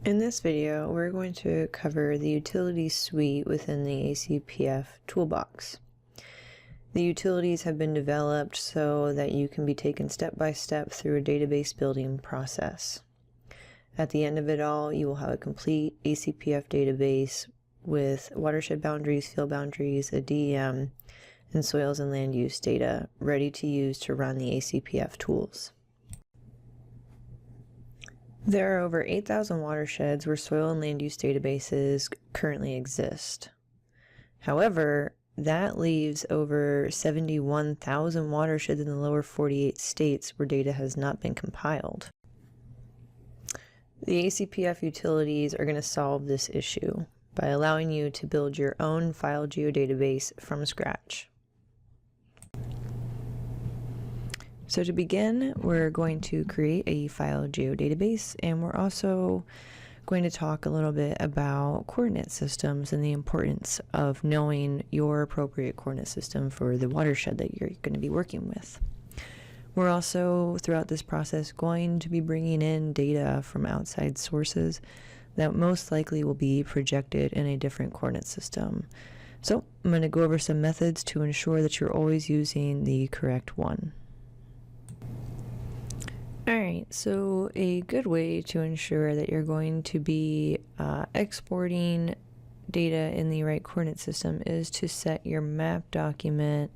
In this video, we're going to cover the utilities suite within the ACPF toolbox. The utilities have been developed so that you can be taken step by step through a database building process. At the end of it all, you will have a complete ACPF database with watershed boundaries, field boundaries, a DEM, and soils and land use data ready to use to run the ACPF tools. There are over 8,000 watersheds where soil and land use databases currently exist. However, that leaves over 71,000 watersheds in the lower 48 states where data has not been compiled. The ACPF utilities are going to solve this issue by allowing you to build your own file geodatabase from scratch. So to begin, we're going to create a file geodatabase, and we're also going to talk a little bit about coordinate systems and the importance of knowing your appropriate coordinate system for the watershed that you're going to be working with. We're also, throughout this process, going to be bringing in data from outside sources that most likely will be projected in a different coordinate system. So I'm going to go over some methods to ensure that you're always using the correct one. Alright, so a good way to ensure that you're going to be exporting data in the right coordinate system is to set your map document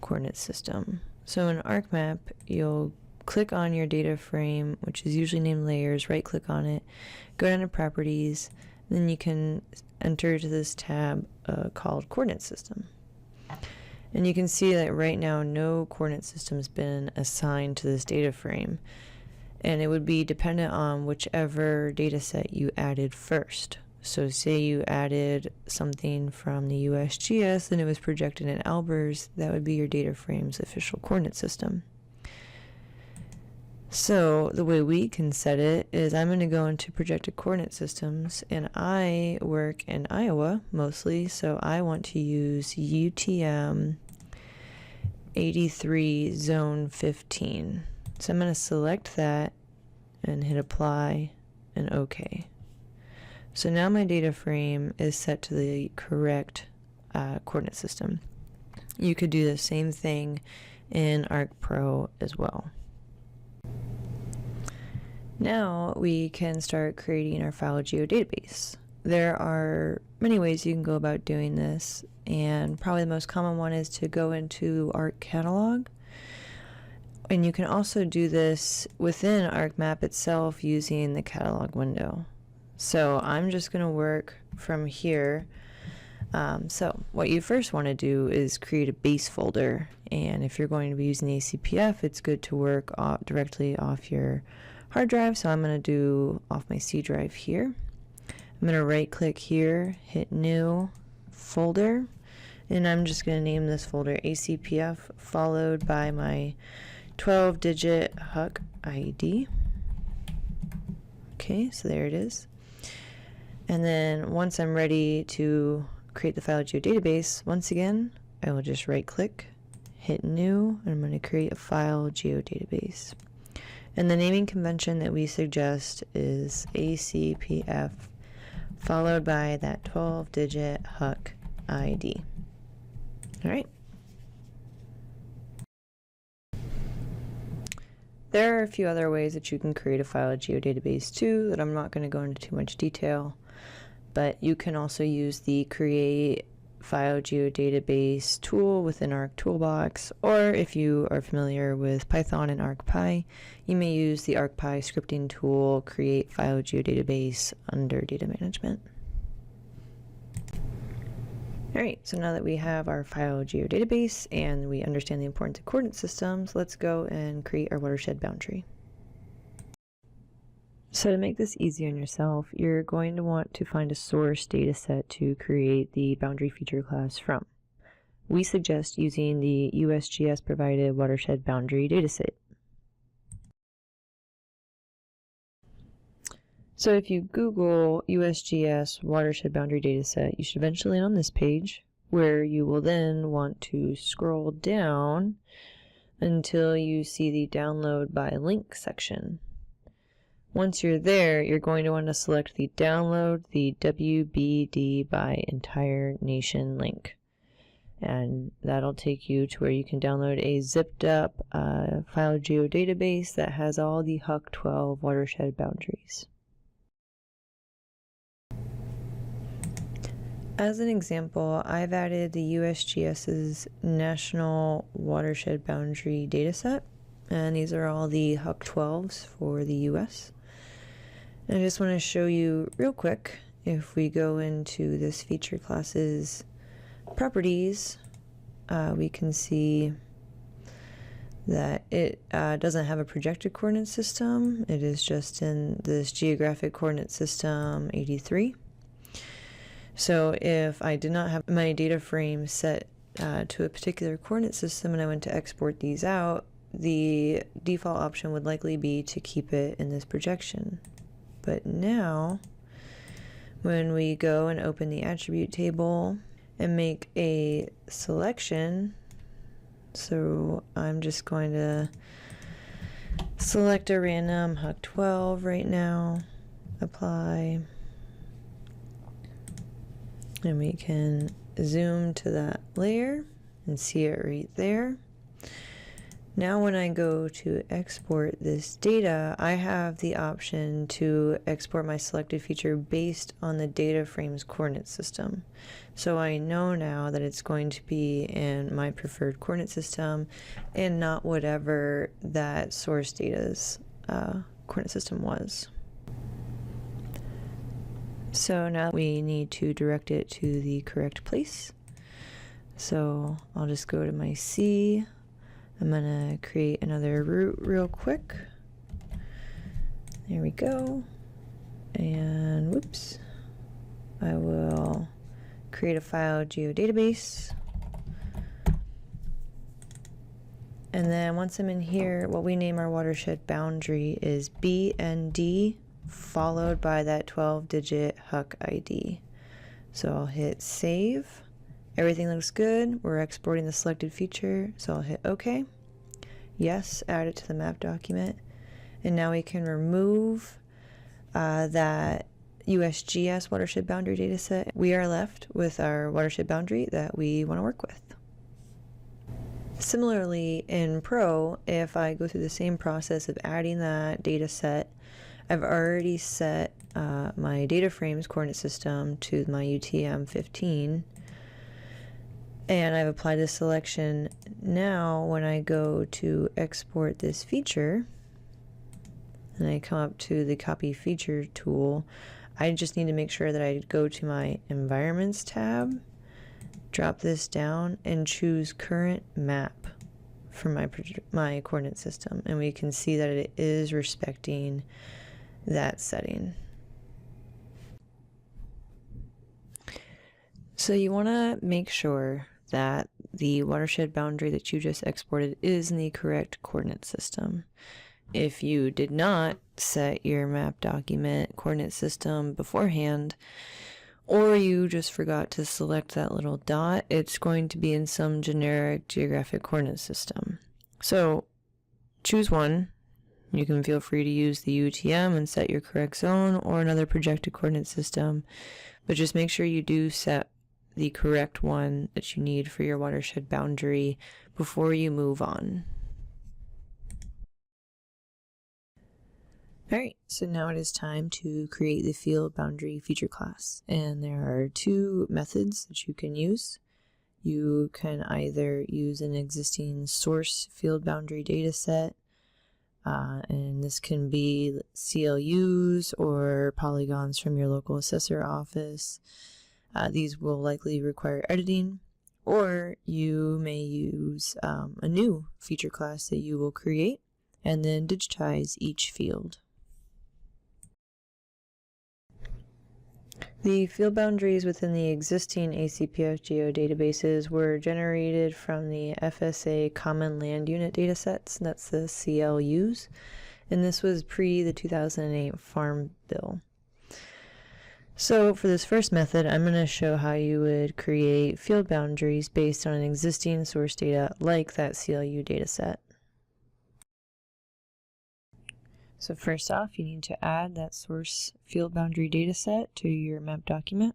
coordinate system. So in ArcMap, you'll click on your data frame, which is usually named layers, right click on it, go down to properties, then you can enter to this tab called coordinate system. And you can see that right now no coordinate system has been assigned to this data frame, and it would be dependent on whichever data set you added first. So say you added something from the USGS and it was projected in Albers, that would be your data frame's official coordinate system. So the way we can set it is I'm going to go into projected coordinate systems, and I work in Iowa mostly, so I want to use UTM 83 zone 15. So I'm going to select that and hit apply and OK. So now my data frame is set to the correct coordinate system. You could do the same thing in ArcPro as well. Now we can start creating our file geodatabase. There are many ways you can go about doing this, and probably the most common one is to go into Arc Catalog. And you can also do this within ArcMap itself using the catalog window. So I'm just going to work from here. So what you first want to do is create a base folder, and if you're going to be using ACPF, it's good to work directly off your hard drive. So I'm going to do off my C drive here. I'm going to right click here, hit new folder, and I'm just going to name this folder ACPF followed by my 12-digit HUC ID. Okay, so there it is. And then once I'm ready to create the file geodatabase, once again, I will just right click, hit new, and I'm going to create a file geodatabase. And the naming convention that we suggest is ACPF followed by that 12-digit HUC ID. All right. There are a few other ways that you can create a file geodatabase too that I'm not going to go into too much detail, but you can also use the create file geodatabase tool within Arc Toolbox, or if you are familiar with Python and ArcPy, you may use the ArcPy scripting tool create file geodatabase under data management. Alright, so now that we have our file geodatabase and we understand the importance of coordinate systems, let's go and create our watershed boundary. So to make this easy on yourself, you're going to want to find a source dataset to create the boundary feature class from. We suggest using the USGS provided watershed boundary dataset. So if you Google USGS watershed boundary dataset, you should eventually land on this page, where you will then want to scroll down until you see the download by link section. Once you're there, you're going to want to select the download the WBD by entire nation link. And that'll take you to where you can download a zipped up file geodatabase that has all the HUC 12 watershed boundaries. As an example, I've added the USGS's National Watershed Boundary Dataset, and these are all the HUC 12s for the US. And I just want to show you real quick, if we go into this feature class's properties, we can see that it doesn't have a projected coordinate system. It is just in this geographic coordinate system 83. So if I did not have my data frame set to a particular coordinate system and I went to export these out, the default option would likely be to keep it in this projection. But now, when we go and open the attribute table and make a selection, so I'm just going to select a random HUC 12 right now, apply, and we can zoom to that layer and see it right there. Now when I go to export this data, I have the option to export my selected feature based on the data frame's coordinate system. So I know now that it's going to be in my preferred coordinate system and not whatever that source data's coordinate system was. So now we need to direct it to the correct place. So I'll just go to my C. I'm gonna create another route real quick. There we go. And whoops. I will create a file geodatabase. And then once I'm in here, what we name our watershed boundary is BND followed by that 12-digit HUC ID. So I'll hit save. Everything looks good. We're exporting the selected feature, so I'll hit OK. Yes, add it to the map document. And now we can remove that USGS watershed boundary dataset. We are left with our watershed boundary that we want to work with. Similarly, in Pro, if I go through the same process of adding that dataset, I've already set my data frame's coordinate system to my UTM 15. And I've applied this selection. Now when I go to export this feature and I come up to the copy feature tool, I just need to make sure that I go to my environments tab, drop this down and choose current map for my coordinate system, and we can see that it is respecting that setting. So you want to make sure that the watershed boundary that you just exported is in the correct coordinate system. If you did not set your map document coordinate system beforehand, or you just forgot to select that little dot, it's going to be in some generic geographic coordinate system. So choose one. You can feel free to use the UTM and set your correct zone or another projected coordinate system, but just make sure you do set the correct one that you need for your watershed boundary before you move on. Alright, so now it is time to create the field boundary feature class, and there are two methods that you can use. You can either use an existing source field boundary data set, and this can be CLUs or polygons from your local assessor office. These will likely require editing, or you may use a new feature class that you will create and then digitize each field. The field boundaries within the existing ACPF geodatabases were generated from the FSA Common Land Unit datasets, that's the CLUs, and this was pre the 2008 Farm Bill. So for this first method, I'm going to show how you would create field boundaries based on an existing source data like that CLU dataset. So first off, you need to add that source field boundary dataset to your map document.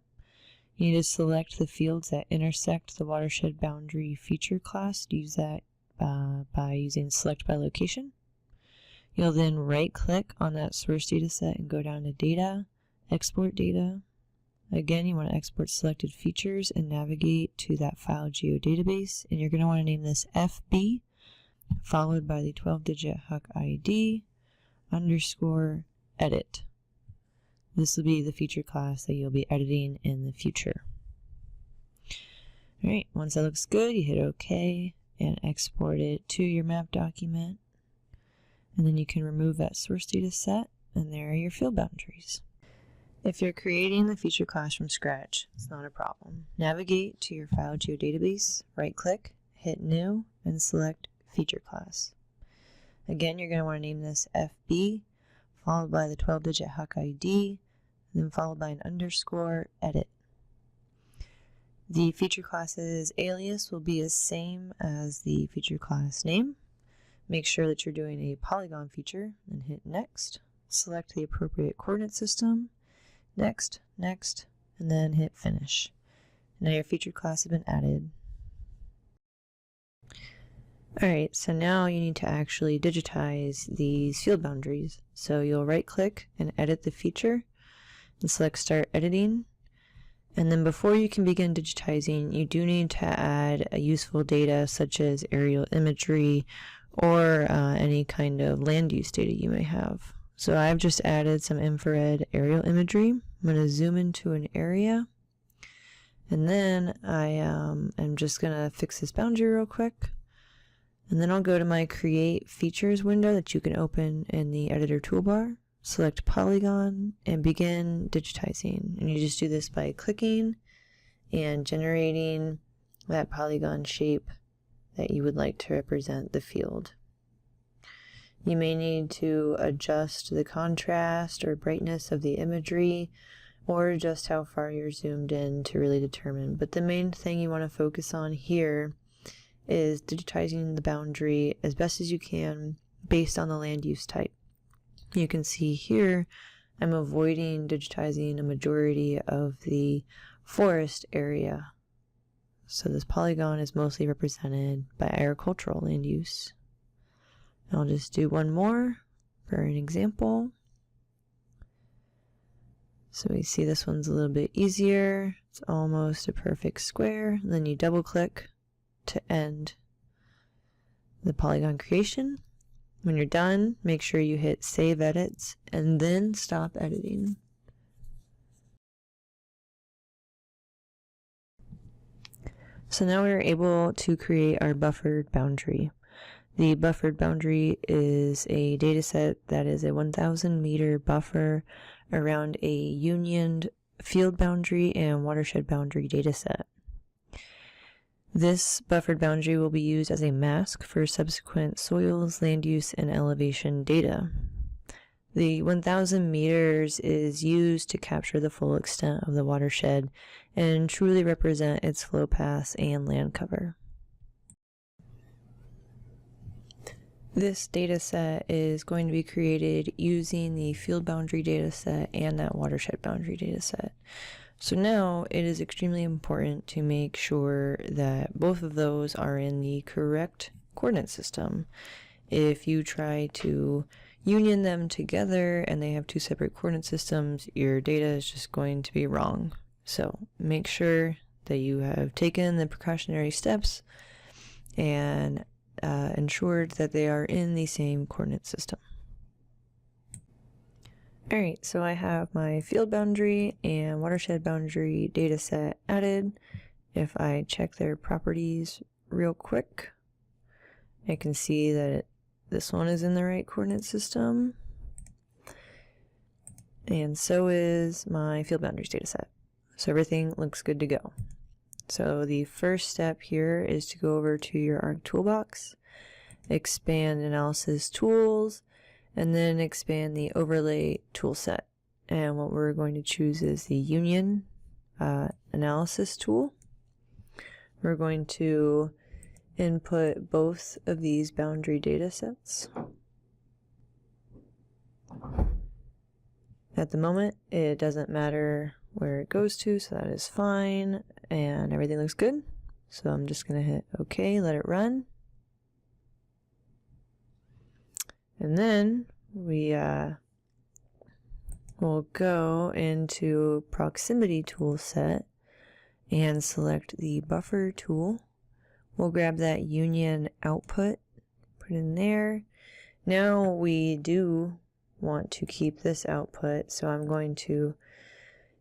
You need to select the fields that intersect the watershed boundary feature class. Use that by using select by location. You'll then right click on that source dataset and go down to data, export data. Again, you want to export selected features and navigate to that file geodatabase, and you're going to want to name this FB followed by the 12-digit HUC ID _edit. This will be the feature class that you'll be editing in the future. Alright, once that looks good, you hit OK and export it to your map document. And then you can remove that source data set, and there are your field boundaries. If you're creating the feature class from scratch, it's not a problem. Navigate to your file geodatabase, right click, hit new, and select feature class. Again, you're going to want to name this FB, followed by the 12-digit HUC ID, then followed by an _edit. The feature class's alias will be the same as the feature class name. Make sure that you're doing a polygon feature, and hit next. Select the appropriate coordinate system, next, next, and then hit finish. Now your feature class has been added. Alright, so now you need to actually digitize these field boundaries. So you'll right click and edit the feature and select start editing. And then before you can begin digitizing, you do need to add useful data such as aerial imagery or any kind of land use data you may have. So I've just added some infrared aerial imagery. I'm going to zoom into an area, and then I am just going to fix this boundary real quick. And then I'll go to my Create Features window that you can open in the Editor toolbar, select Polygon, and begin digitizing. And you just do this by clicking and generating that polygon shape that you would like to represent the field. You may need to adjust the contrast or brightness of the imagery, or just how far you're zoomed in to really determine. But the main thing you want to focus on here is digitizing the boundary as best as you can based on the land use type. You can see here I'm avoiding digitizing a majority of the forest area. So this polygon is mostly represented by agricultural land use. I'll just do one more for an example. So we see this one's a little bit easier. It's almost a perfect square. And then you double click to end the polygon creation. When you're done, make sure you hit Save Edits and then stop editing. So now we're able to create our buffered boundary. The buffered boundary is a dataset that is a 1,000 meter buffer around a unioned field boundary and watershed boundary dataset. This buffered boundary will be used as a mask for subsequent soils, land use, and elevation data. The 1,000 meters is used to capture the full extent of the watershed and truly represent its flow paths and land cover. This dataset is going to be created using the field boundary dataset and that watershed boundary dataset. So now it is extremely important to make sure that both of those are in the correct coordinate system. If you try to union them together and they have two separate coordinate systems, your data is just going to be wrong. So make sure that you have taken the precautionary steps and ensured that they are in the same coordinate system. Alright, so I have my field boundary and watershed boundary dataset added. If I check their properties real quick, I can see that this one is in the right coordinate system, and so is my field boundaries dataset. So everything looks good to go. So the first step here is to go over to your Arc toolbox, expand analysis tools, and then expand the overlay toolset. And what we're going to choose is the union analysis tool. We're going to input both of these boundary data sets. At the moment, it doesn't matter where it goes to, so that is fine, and everything looks good. So I'm just going to hit OK, let it run. And then we will go into Proximity tool set and select the Buffer tool. We'll grab that Union output, put it in there. Now we do want to keep this output, so I'm going to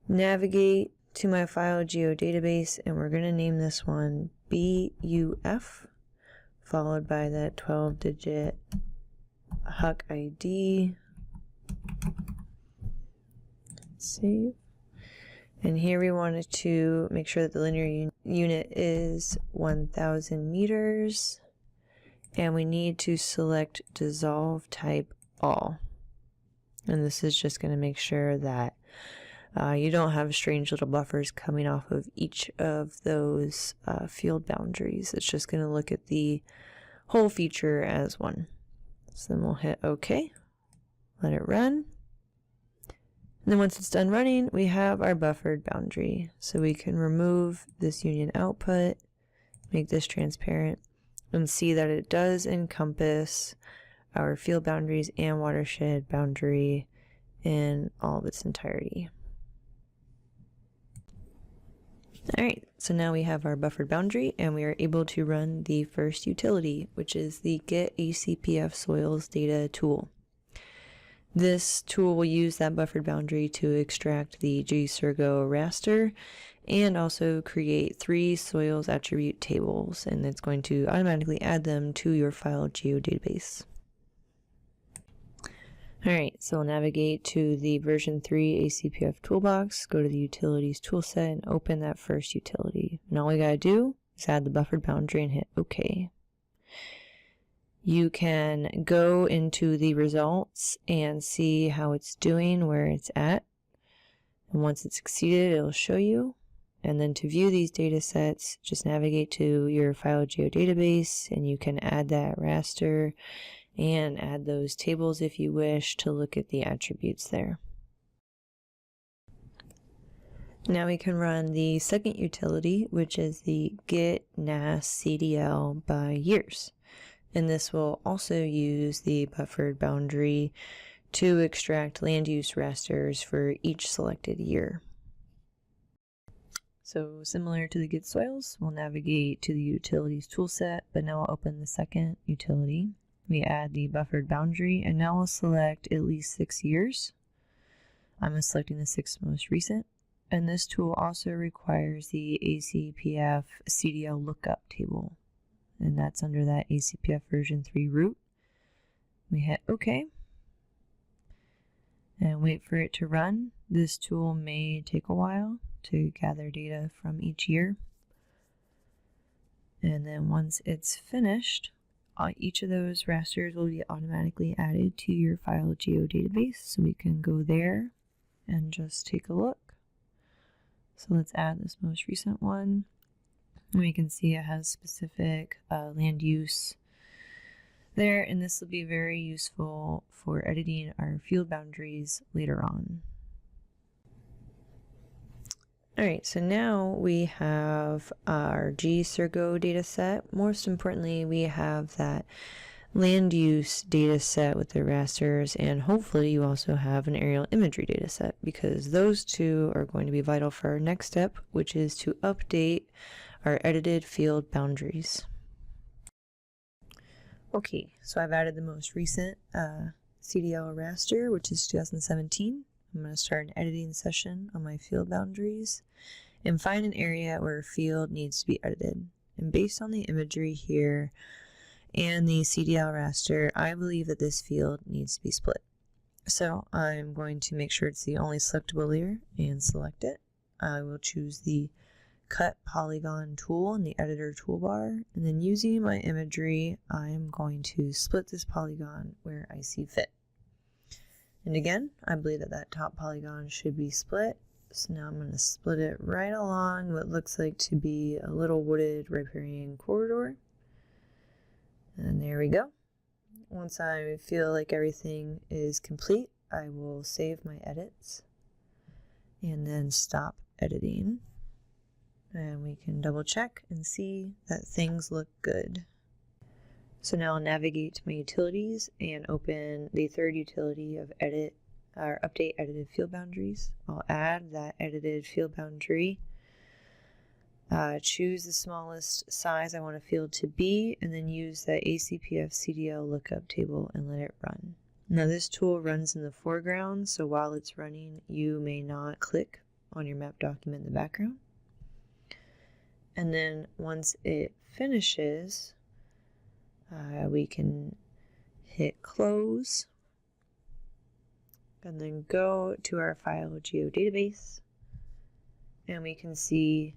navigate to my file geodatabase, and we're going to name this one BUF, followed by that 12-digit HUC ID. Save. And here we wanted to make sure that the linear unit is 1000 meters, and we need to select dissolve type all. And this is just going to make sure that you don't have strange little buffers coming off of each of those field boundaries. It's just going to look at the whole feature as one. So then we'll hit OK, let it run. And then once it's done running, we have our buffered boundary. So we can remove this union output, make this transparent, and see that it does encompass our field boundaries and watershed boundary in all of its entirety. Alright, so now we have our buffered boundary, and we are able to run the first utility, which is the Get ACPF Soils Data tool. This tool will use that buffered boundary to extract the GSurgo raster and also create 3 soils attribute tables, and it's going to automatically add them to your file geodatabase. Alright, so we'll navigate to the version 3 ACPF toolbox, go to the utilities toolset, and open that first utility. And all we gotta do is add the buffered boundary and hit OK. You can go into the results and see how it's doing, where it's at. And once it's succeeded, it'll show you. And then to view these data sets, just navigate to your file geodatabase, and you can add that raster and add those tables if you wish to look at the attributes there. Now we can run the second utility, which is the Get NAS CDL by years. And this will also use the buffered boundary to extract land use rasters for each selected year. So similar to the Get Soils, we'll navigate to the Utilities toolset, but now we'll open the second utility. We add the buffered boundary, and now we'll select at least 6 years. I'm selecting the 6 most recent, and this tool also requires the ACPF CDL lookup table, and that's under that ACPF version 3 root. We hit OK and wait for it to run. This tool may take a while to gather data from each year, and then once it's finished, each of those rasters will be automatically added to your file geodatabase, so we can go there and just take a look. So let's add this most recent one. And we can see it has specific land use there, and this will be very useful for editing our field boundaries later on. Alright, so now we have our GSurgo data set. Most importantly, we have that land use data set with the rasters, and hopefully you also have an aerial imagery data set, because those two are going to be vital for our next step, which is to update our edited field boundaries. Okay, so I've added the most recent CDL raster, which is 2017. I'm going to start an editing session on my field boundaries and find an area where a field needs to be edited. And based on the imagery here and the CDL raster, I believe that this field needs to be split. So I'm going to make sure it's the only selectable layer and select it. I will choose the Cut Polygon tool in the editor toolbar, and then using my imagery, I'm going to split this polygon where I see fit. And again, I believe that that top polygon should be split. So now I'm going to split it right along what looks like to be a little wooded riparian corridor. And there we go. Once I feel like everything is complete, I will save my edits and then stop editing. And we can double check and see that things look good. So now I'll navigate to my utilities and open the third utility of update edited field boundaries. I'll add that edited field boundary. Choose the smallest size I want a field to be, and then use that ACPF CDL lookup table and let it run. Now this tool runs in the foreground, so while it's running, you may not click on your map document in the background. And then once it finishes, we can hit close and then go to our file geodatabase, and we can see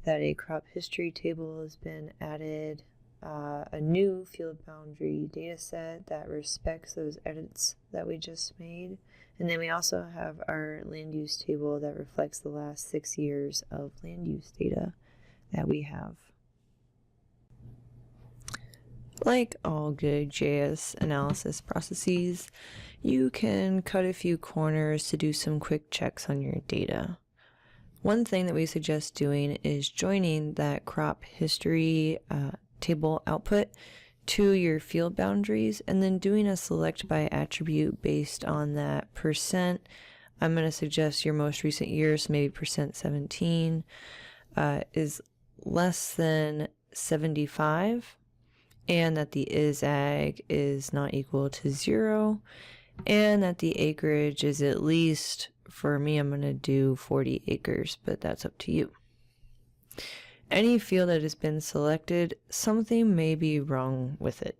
that a crop history table has been added, a new field boundary data set that respects those edits that we just made, and then we also have our land use table that reflects the last 6 years of land use data that we have. Like all good GIS analysis processes, you can cut a few corners to do some quick checks on your data. One thing that we suggest doing is joining that crop history table output to your field boundaries and then doing a select by attribute based on that percent. I'm going to suggest your most recent year, so maybe %17 is less than 75, and that the ISAG is not equal to 0, and that the acreage is at least, for me, I'm going to do 40 acres, but that's up to you. Any field that has been selected, something may be wrong with it.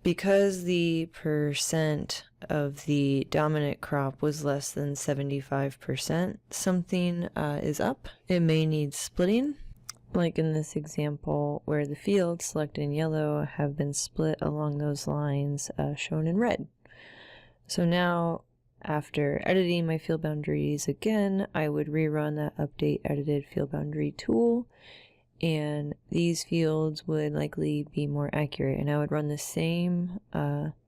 Because the percent of the dominant crop was less than 75%, something is up. It may need splitting, like in this example where the fields selected in yellow have been split along those lines shown in red. So now, after editing my field boundaries again, I would rerun that update edited field boundary tool, and these fields would likely be more accurate, and I would run the same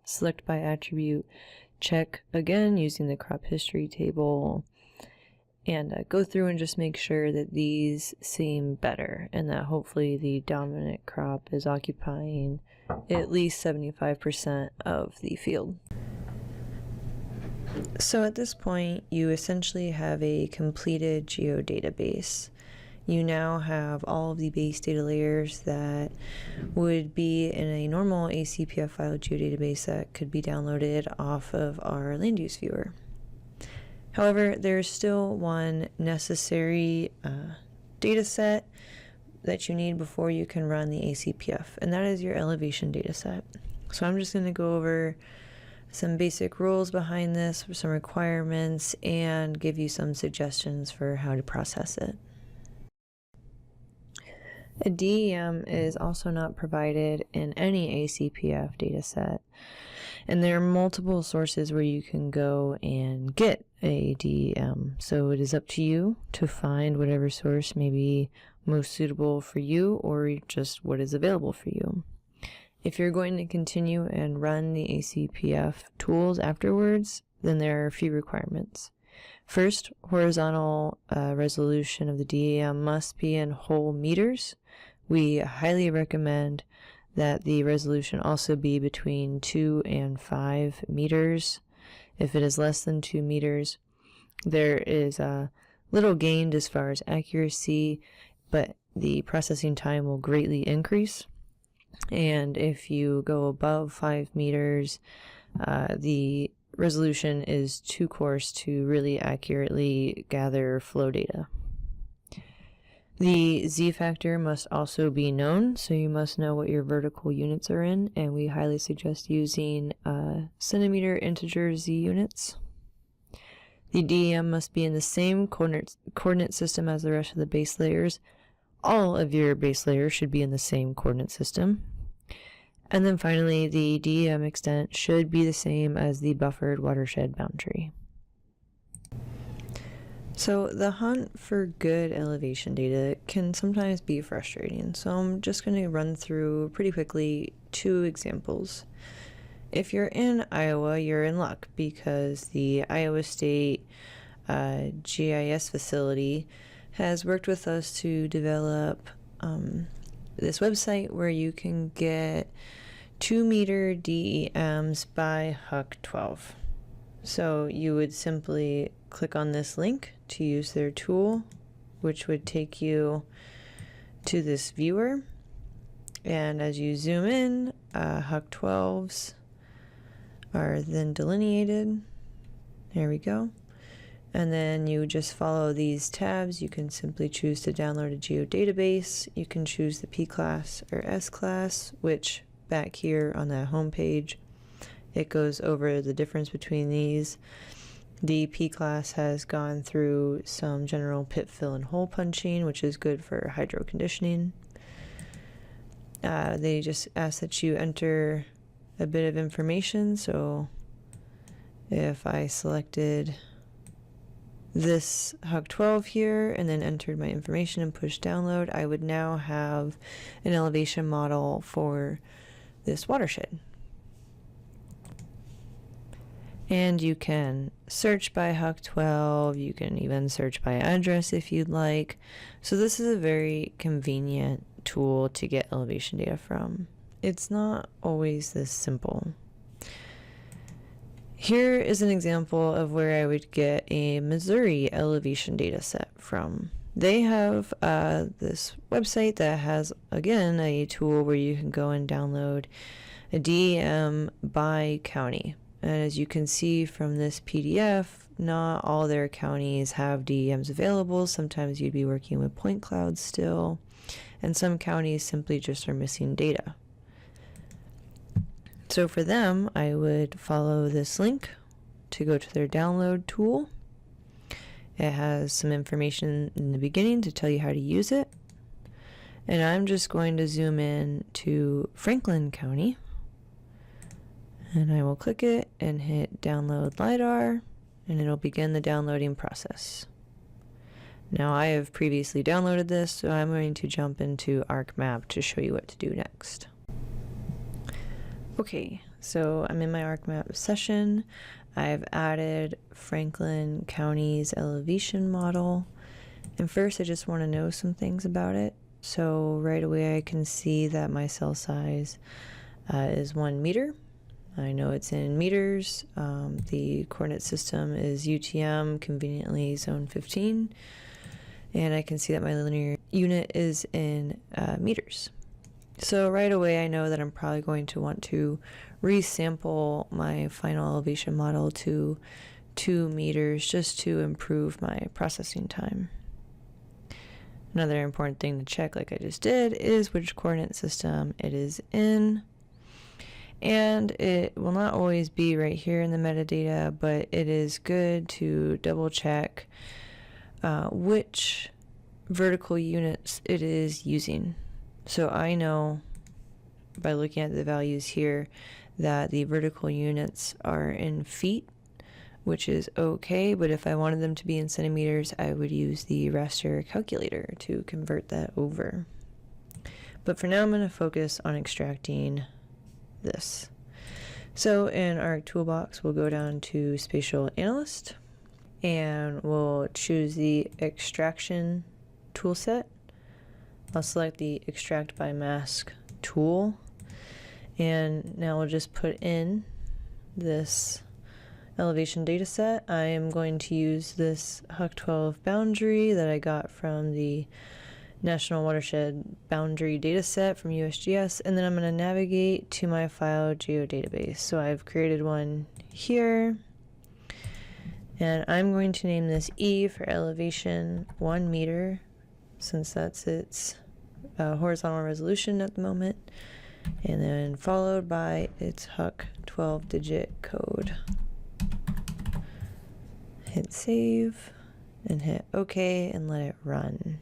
select by attribute check again using the crop history table, and go through and just make sure that these seem better and that hopefully the dominant crop is occupying at least 75% of the field. So at this point, you essentially have a completed geodatabase. You now have all of the base data layers that would be in a normal ACPF file geodatabase that could be downloaded off of our land use viewer. However, there's still one necessary data set that you need before you can run the ACPF, and that is your elevation data set. So I'm just going to go over some basic rules behind this, some requirements, and give you some suggestions for how to process it. A DEM is also not provided in any ACPF dataset, and there are multiple sources where you can go and get a DEM, so it is up to you to find whatever source may be most suitable for you or just what is available for you. If you're going to continue and run the ACPF tools afterwards, then there are a few requirements. First, horizontal resolution of the DEM must be in whole meters. We highly recommend that the resolution also be between 2 and 5 meters. If it is less than 2 meters, there is little gained as far as accuracy, but the processing time will greatly increase. And if you go above 5 meters, the resolution is too coarse to really accurately gather flow data. The z-factor must also be known, so you must know what your vertical units are in, and we highly suggest using centimeter integer z units. The DEM must be in the same coordinate system as the rest of the base layers. All of your base layers should be in the same coordinate system. And then finally, the DEM extent should be the same as the buffered watershed boundary. So the hunt for good elevation data can sometimes be frustrating, so I'm just going to run through pretty quickly 2 examples. If you're in Iowa, you're in luck because the Iowa State GIS facility has worked with us to develop this website where you can get 2-meter DEMs by Huck 12. So you would simply click on this link to use their tool, which would take you to this viewer. And as you zoom in, Huck 12s are then delineated. There we go. And then you just follow these tabs. You can simply choose to download a geodatabase. You can choose the P class or S class, which back here on that home page, it goes over the difference between these. The P class has gone through some general pit fill and hole punching, which is good for hydro conditioning. They just ask that you enter a bit of information. So if I selected this Huck 12 here and then entered my information and pushed download, I would now have an elevation model for this watershed. And you can search by Huck 12, you can even search by address if you'd like. So this is a very convenient tool to get elevation data from. It's not always this simple. Here is an example of where I would get a Missouri elevation data set from. They have this website that has, again, a tool where you can go and download a DEM by county. And as you can see from this PDF, not all their counties have DEMs available. Sometimes you'd be working with point clouds still, and some counties simply just are missing data. So for them, I would follow this link to go to their download tool. It has some information in the beginning to tell you how to use it. And I'm just going to zoom in to Franklin County. And I will click it and hit download LiDAR, and it'll begin the downloading process. Now I have previously downloaded this, so I'm going to jump into ArcMap to show you what to do next. Okay, so I'm in my ArcMap session. I've added Franklin County's elevation model. And first I just want to know some things about it. So right away I can see that my cell size is 1 meter. I know it's in meters. The coordinate system is UTM, conveniently zone 15. And I can see that my linear unit is in meters. So right away I know that I'm probably going to want to resample my final elevation model to 2 meters just to improve my processing time. Another important thing to check, like I just did, is which coordinate system it is in. And it will not always be right here in the metadata, but it is good to double check which vertical units it is using. So I know by looking at the values here that the vertical units are in feet, which is okay, but if I wanted them to be in centimeters, I would use the raster calculator to convert that over. But for now, I'm going to focus on extracting this. So in our toolbox, we'll go down to Spatial Analyst, and we'll choose the Extraction toolset. I'll select the Extract by Mask tool, and now we'll just put in this elevation data set. I am going to use this Huck 12 boundary that I got from the National Watershed Boundary data set from USGS, and then I'm going to navigate to my file geodatabase. So I've created one here, and I'm going to name this E for elevation 1 meter, since that's its horizontal resolution at the moment, and then followed by its Huck 12-digit code. Hit save and hit OK and let it run.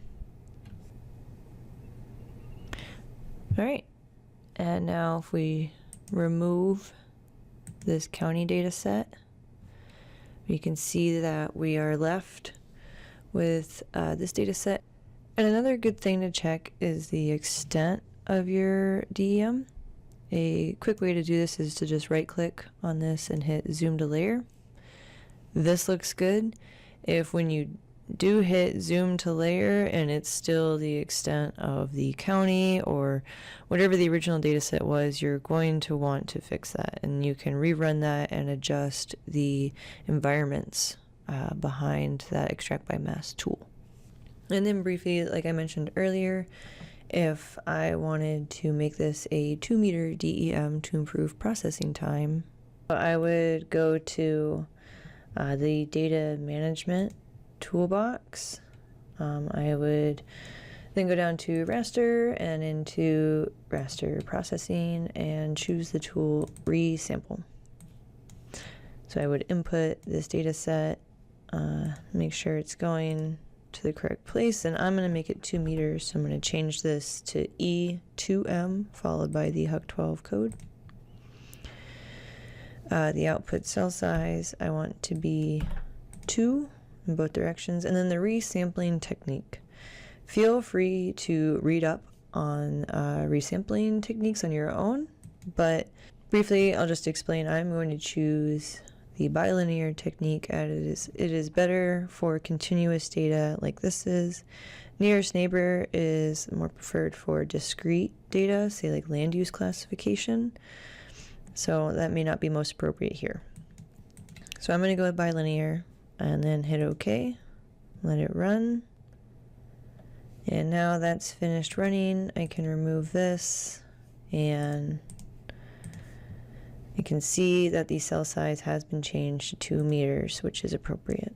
Alright, and now if we remove this county data set, we can see that we are left with this data set. And another good thing to check is the extent of your DEM. A quick way to do this is to just right click on this and hit zoom to layer. This looks good. If when you do hit zoom to layer and it's still the extent of the county or whatever the original data set was, you're going to want to fix that, and you can rerun that and adjust the environments behind that extract by mass tool. And then briefly, like I mentioned earlier, if I wanted to make this a 2-meter DEM to improve processing time, I would go to the data management toolbox. I would then go down to raster and into raster processing and choose the tool resample. So I would input this data set, make sure it's going to the correct place, and I'm going to make it 2 meters, so I'm going to change this to E2M followed by the HUC12 code. The output cell size I want to be 2 in both directions, and then the resampling technique. Feel free to read up on resampling techniques on your own, but briefly I'll just explain. I'm going to choose the bilinear technique as it is better for continuous data like this is. Nearest neighbor is more preferred for discrete data, say like land use classification, so that may not be most appropriate here. So I'm going to go with bilinear and then hit OK, let it run, and now that's finished running. I can remove this and you can see that the cell size has been changed to 2 meters, which is appropriate.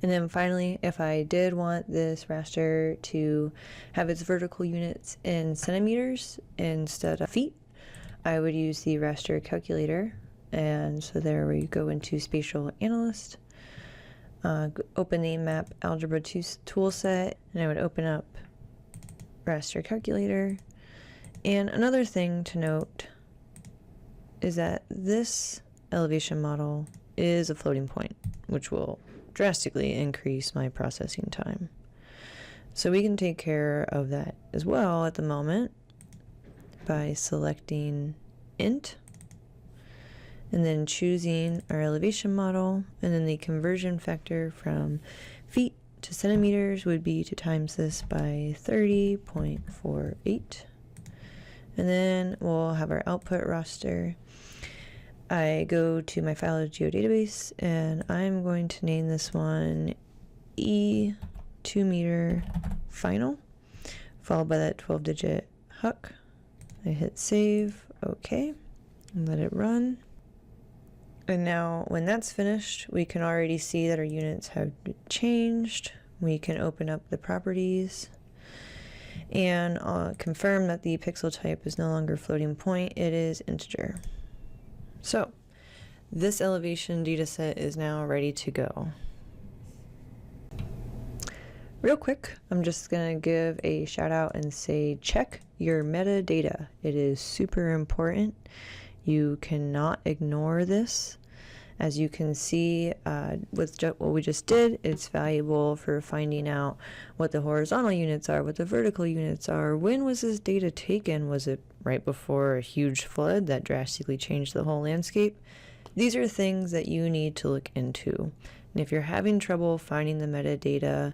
And then finally, if I did want this raster to have its vertical units in centimeters instead of feet, I would use the raster calculator. And so there we go into Spatial Analyst, open the Map Algebra tool set, and I would open up raster calculator. And another thing to note is that this elevation model is a floating point, which will drastically increase my processing time. So we can take care of that as well at the moment by selecting int and then choosing our elevation model, and then the conversion factor from feet to centimeters would be to times this by 30.48, and then we'll have our output raster. I go to my file geodatabase and I'm going to name this one E 2 meter final, followed by that 12-digit HUC. I hit save, OK, and let it run. And now when that's finished, we can already see that our units have changed. We can open up the properties and confirm that the pixel type is no longer floating point, it is integer. So this elevation dataset is now ready to go. Real quick, I'm just going to give a shout out and say check your metadata. It is super important. You cannot ignore this. As you can see with what we just did, it's valuable for finding out what the horizontal units are, what the vertical units are. When was this data taken? Was it right before a huge flood that drastically changed the whole landscape? These are things that you need to look into. And if you're having trouble finding the metadata,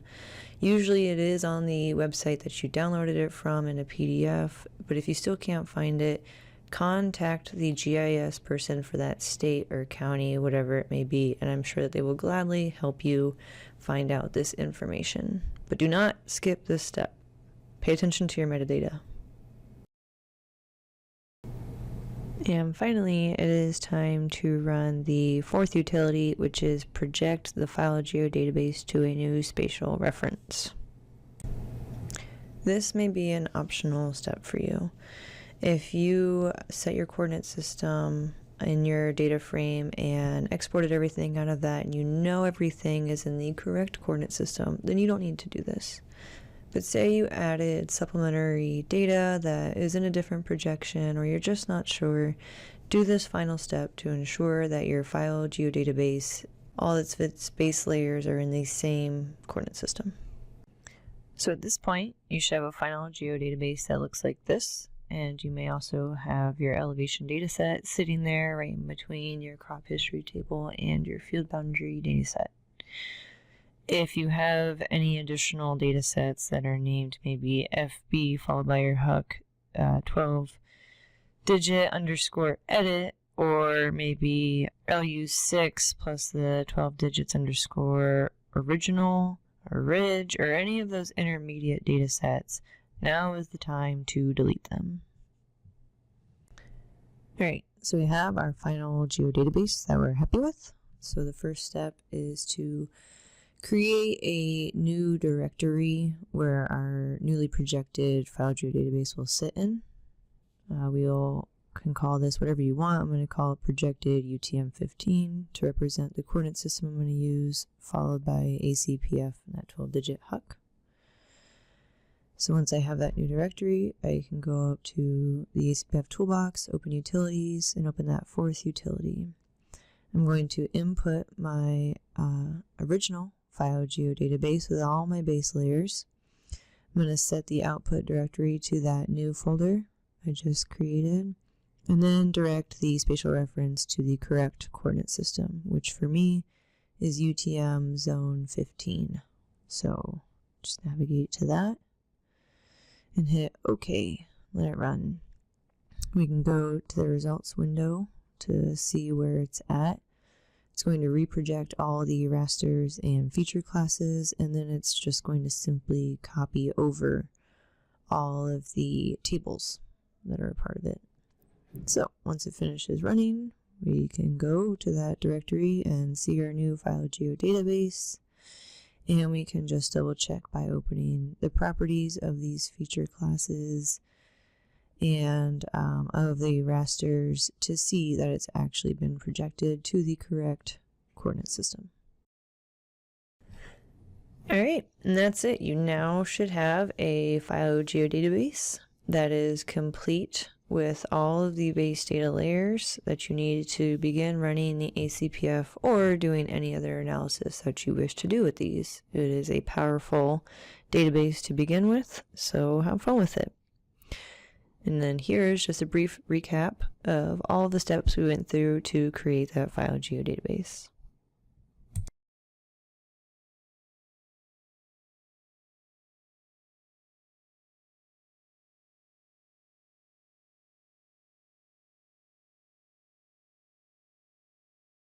usually it is on the website that you downloaded it from in a PDF, but if you still can't find it, contact the GIS person for that state or county, whatever it may be, and I'm sure that they will gladly help you find out this information. But do not skip this step. Pay attention to your metadata. And finally, it is time to run the fourth utility, which is project the file geodatabase to a new spatial reference. This may be an optional step for you. If you set your coordinate system in your data frame and exported everything out of that and you know everything is in the correct coordinate system, then you don't need to do this. But say you added supplementary data that is in a different projection, or you're just not sure, do this final step to ensure that your file geodatabase, all its base layers are in the same coordinate system. So at this point, you should have a final geodatabase that looks like this. and you may also have your elevation data set sitting there right in between your crop history table and your field boundary data set. If you have any additional data sets that are named maybe FB followed by your HUC 12-digit underscore edit, or maybe LU6 plus the 12 digits underscore original or ridge, or any of those intermediate data sets, now is the time to delete them. Alright, so we have our final geodatabase that we're happy with. So the first step is to create a new directory where our newly projected file geodatabase will sit in. We can call this whatever you want. I'm going to call it projected UTM-15 to represent the coordinate system I'm going to use, followed by ACPF and that 12-digit HUC. So once I have that new directory, I can go up to the ACPF toolbox, open utilities, and open that fourth utility. I'm going to input my original file geodatabase with all my base layers. I'm going to set the output directory to that new folder I just created, and then direct the spatial reference to the correct coordinate system, which for me is UTM zone 15. So just navigate to that and hit OK. Let it run. We can go to the results window to see where it's at. It's going to reproject all the rasters and feature classes, and then it's just going to simply copy over all of the tables that are a part of it. So once it finishes running, we can go to that directory and see our new file geodatabase, and we can just double check by opening the properties of these feature classes and of the rasters to see that it's actually been projected to the correct coordinate system. Alright, and that's it. You now should have a file geodatabase that is complete with all of the base data layers that you need to begin running the ACPF or doing any other analysis that you wish to do with these. It is a powerful database to begin with, so have fun with it. And then here's just a brief recap of all of the steps we went through to create that file geodatabase.